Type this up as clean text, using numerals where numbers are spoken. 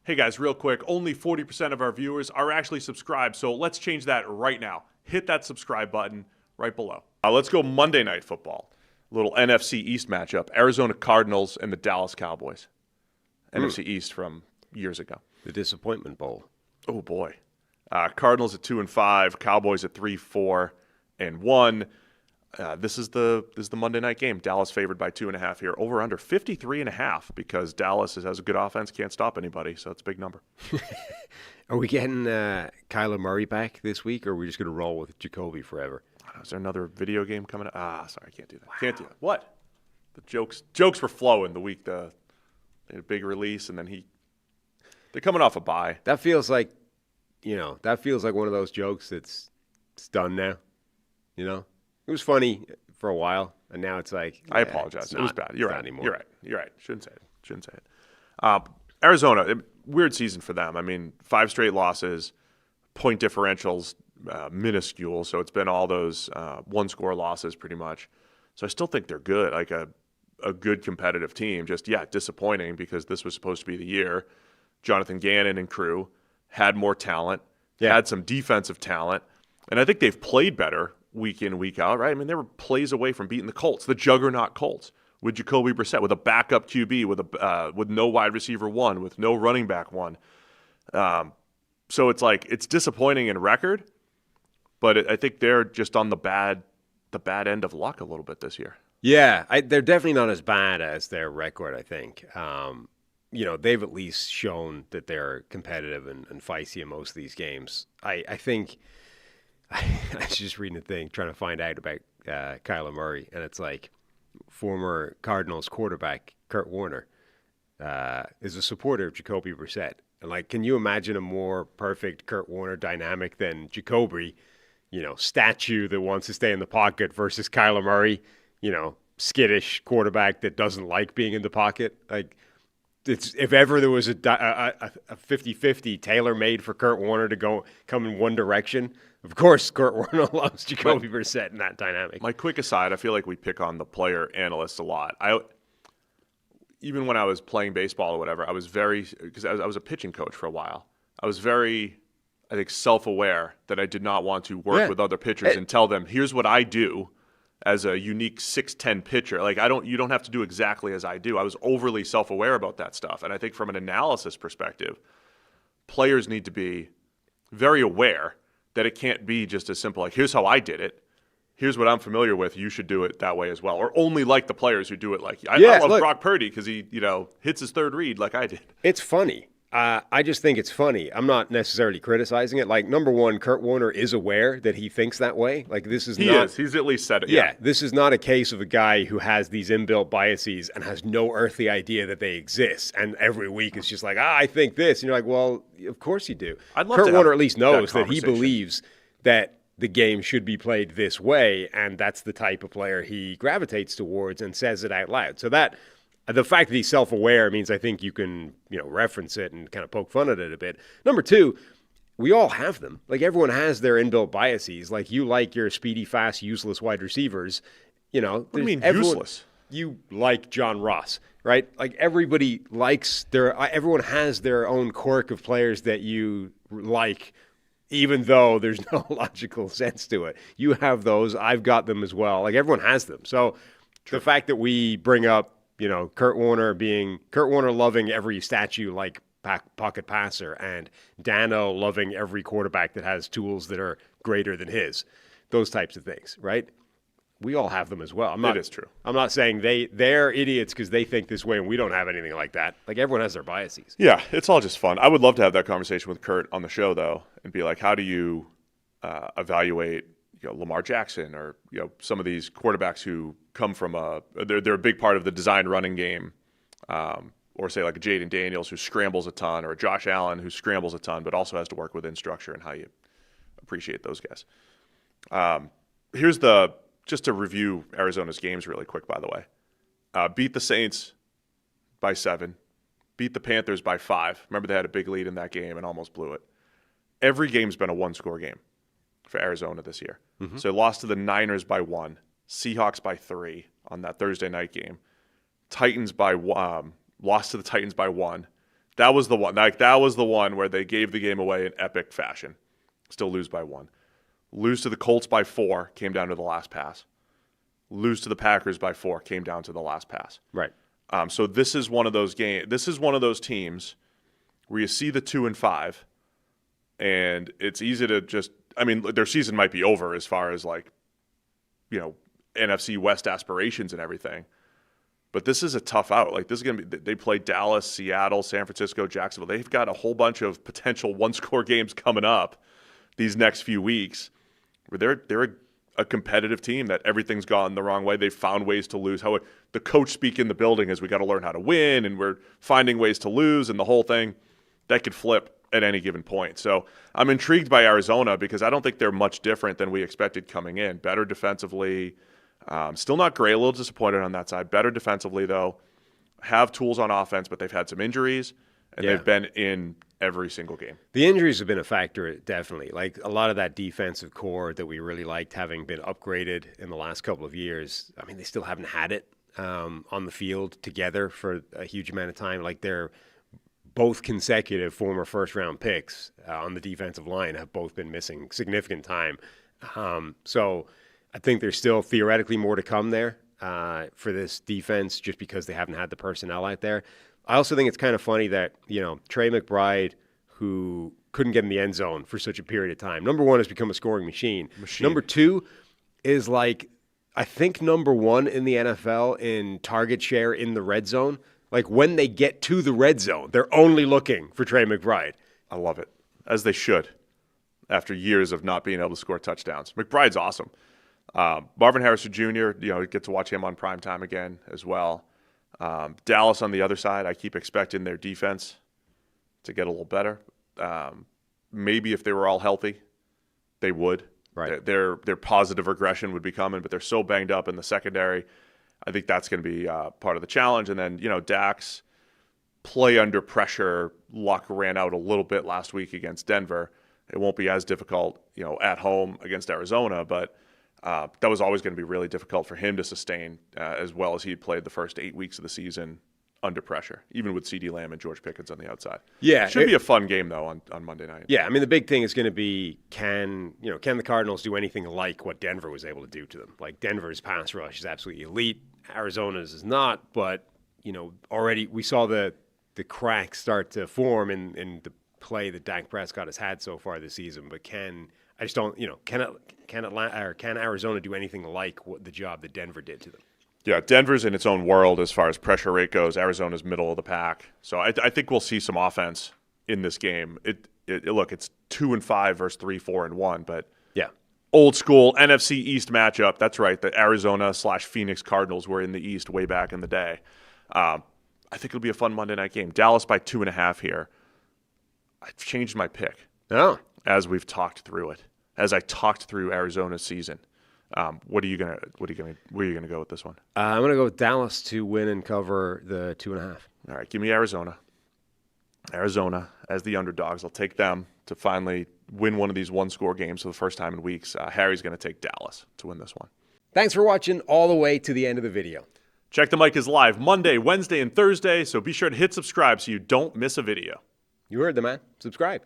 Hey guys, real quick, only 40% of our viewers are actually subscribed, so let's change that right now. Hit that subscribe button right below. Let's go Monday Night Football. A little NFC East matchup. Arizona Cardinals and the Dallas Cowboys. NFC East from years ago. The Disappointment Bowl. Oh boy. Cardinals at 2-5, Cowboys at 3-4-1. This is the Monday night game. Dallas favored by 2.5 here. Over under 53.5 because Dallas has a good offense, can't stop anybody, so it's a big number. Are we getting Kyler Murray back this week, or are we just going to roll with Jacoby forever? Is there another video game coming up? Sorry, I can't do that. Wow. Can't do that. What? The jokes were flowing the week they had a big release, and then they're coming off a bye. That feels like, one of those jokes it's done now. It was funny for a while, and now it's like... I apologize. It was bad. You're right. Anymore. You're right. Shouldn't say it. Arizona, weird season for them. I mean, 5 straight losses, point differentials minuscule, so it's been all those one-score losses pretty much. So I still think they're good, like a good competitive team. Just, disappointing because this was supposed to be the year. Jonathan Gannon and crew had more talent, had some defensive talent, and I think they've played better week in, week out, right? I mean, they were plays away from beating the Colts, the juggernaut Colts, with Jacoby Brissett, with a backup QB, with no wide receiver one, with no running back one. So it's like it's disappointing in record, but I think they're just on the bad end of luck a little bit this year. Yeah, they're definitely not as bad as their record, I think. They've at least shown that they're competitive and feisty in most of these games. I think I was just reading a thing trying to find out about Kyler Murray, and it's like former Cardinals quarterback Kurt Warner is a supporter of Jacoby Brissett. And like, can you imagine a more perfect Kurt Warner dynamic than Jacoby, statue that wants to stay in the pocket versus Kyler Murray, skittish quarterback that doesn't like being in the pocket? Like, if ever there was a 50-50 tailor-made for Kurt Warner to come in one direction, of course Kurt Warner loves Jacoby Brissett in that dynamic. My quick aside, I feel like we pick on the player analysts a lot. Even when I was playing baseball or whatever, I was because I was a pitching coach for a while. I was very, I think, self-aware that I did not want to work with other pitchers and tell them, here's what I do as a unique 6'10" pitcher. Like, you don't have to do exactly as I do. I was overly self-aware about that stuff. And I think from an analysis perspective, players need to be very aware that it can't be just as simple, like, here's how I did it. Here's what I'm familiar with. You should do it that way as well. Or only like the players who do it like I love Brock Purdy because he, hits his third read like I did. It's funny. I just think it's funny. I'm not necessarily criticizing it. Like, number one, Kurt Warner is aware that he thinks that way. Like, this is not... He's at least said it. Yeah, this is not a case of a guy who has these inbuilt biases and has no earthly idea that they exist. And every week is just like, I think this. And you're like, well, of course you do. Kurt Warner at least knows that he believes that the game should be played this way, and that's the type of player he gravitates towards and says it out loud. So the fact that he's self-aware means I think you can, reference it and kind of poke fun at it a bit. Number two, we all have them. Like, everyone has their inbuilt biases. Like, you like your speedy, fast, useless wide receivers. What do you mean useless? You like John Ross, right? Like, everybody likes everyone has their own quirk of players that you like, even though there's no logical sense to it. You have those. I've got them as well. Like, everyone has them. So the fact that we bring up, Kurt Warner loving every statue like pocket passer, and Dano loving every quarterback that has tools that are greater than his, those types of things, right? We all have them as well. It is true. I'm not saying they're idiots because they think this way and we don't have anything like that. Like, everyone has their biases. Yeah, it's all just fun. I would love to have that conversation with Kurt on the show, though, and be like, how do you evaluate Lamar Jackson or some of these quarterbacks who come from they're a big part of the design running game, or say like a Jaden Daniels who scrambles a ton, or a Josh Allen who scrambles a ton but also has to work within structure, and how you appreciate those guys. Just to review Arizona's games really quick, by the way. Beat the Saints by 7, beat the Panthers by 5. Remember, they had a big lead in that game and almost blew it. Every game's been a one-score game for Arizona this year. Mm-hmm. So they lost to the Niners by 1, Seahawks by 3 on that Thursday night game. Lost to the Titans by 1, That was the one. Like, that was the one where they gave the game away in epic fashion. Still lose by 1. Lose to the Colts by 4, came down to the last pass. Lose to the Packers by 4, came down to the last pass. Right. So this is one of those games. This is one of those teams where you see the 2-5, and it's easy to just. I mean, their season might be over as far as like, NFC West aspirations and everything. But this is a tough out. Like, this is going to be, they play Dallas, Seattle, San Francisco, Jacksonville. They've got a whole bunch of potential one-score games coming up these next few weeks where they're a competitive team that everything's gone the wrong way. They've found ways to lose. How the coach speak in the building is we got to learn how to win, and we're finding ways to lose, and the whole thing that could flip at any given point. So I'm intrigued by Arizona because I don't think they're much different than we expected coming in. Better defensively. Still not great, a little disappointed on that side. Better defensively, though. Have tools on offense, but they've had some injuries, and they've been in every single game. The injuries have been a factor, definitely. Like, a lot of that defensive core that we really liked having been upgraded in the last couple of years, I mean, they still haven't had it on the field together for a huge amount of time. Like, they're both consecutive former first-round picks on the defensive line have both been missing significant time. So I think there's still theoretically more to come there for this defense just because they haven't had the personnel out there. I also think it's kind of funny that, Trey McBride, who couldn't get in the end zone for such a period of time, number one, has become a scoring machine. Number two is like, I think number 1 in the NFL in target share in the red zone. Like, when they get to the red zone, they're only looking for Trey McBride. I love it, as they should, after years of not being able to score touchdowns. McBride's awesome. Marvin Harrison Jr., you get to watch him on primetime again as well. Dallas on the other side, I keep expecting their defense to get a little better. Maybe if they were all healthy, they would. Right. Their positive regression would be coming, but they're so banged up in the secondary. I think that's going to be part of the challenge. And then, Dak's play under pressure luck ran out a little bit last week against Denver. It won't be as difficult, at home against Arizona, but that was always going to be really difficult for him to sustain as well as he had played the first 8 weeks of the season under pressure, even with CeeDee Lamb and George Pickens on the outside. Yeah. It should be a fun game, though, on Monday night. Yeah, I mean, the big thing is going to be can the Cardinals do anything like what Denver was able to do to them? Like, Denver's pass rush is absolutely elite. Arizona's is not, but, already we saw the cracks start to form in the play that Dak Prescott has had so far this season. But can Arizona do anything like the job that Denver did to them? Yeah, Denver's in its own world as far as pressure rate goes. Arizona's middle of the pack. So I think we'll see some offense in this game. Look, it's 2-5 versus 3-4-1, but yeah, old school NFC East matchup. That's right. The Arizona/Phoenix Cardinals were in the East way back in the day. I think it'll be a fun Monday night game. Dallas by 2.5 here. I've changed my pick. Oh, as we've talked through it, as I talked through Arizona's season. Where are you gonna go with this one? I'm gonna go with Dallas to win and cover the 2.5. All right, give me Arizona. Arizona as the underdogs. I'll take them to finally win one of these one-score games for the first time in weeks. Harry's going to take Dallas to win this one. Thanks for watching all the way to the end of the video. Check the Mic is live Monday, Wednesday, and Thursday, so be sure to hit subscribe so you don't miss a video. You heard the man. Subscribe.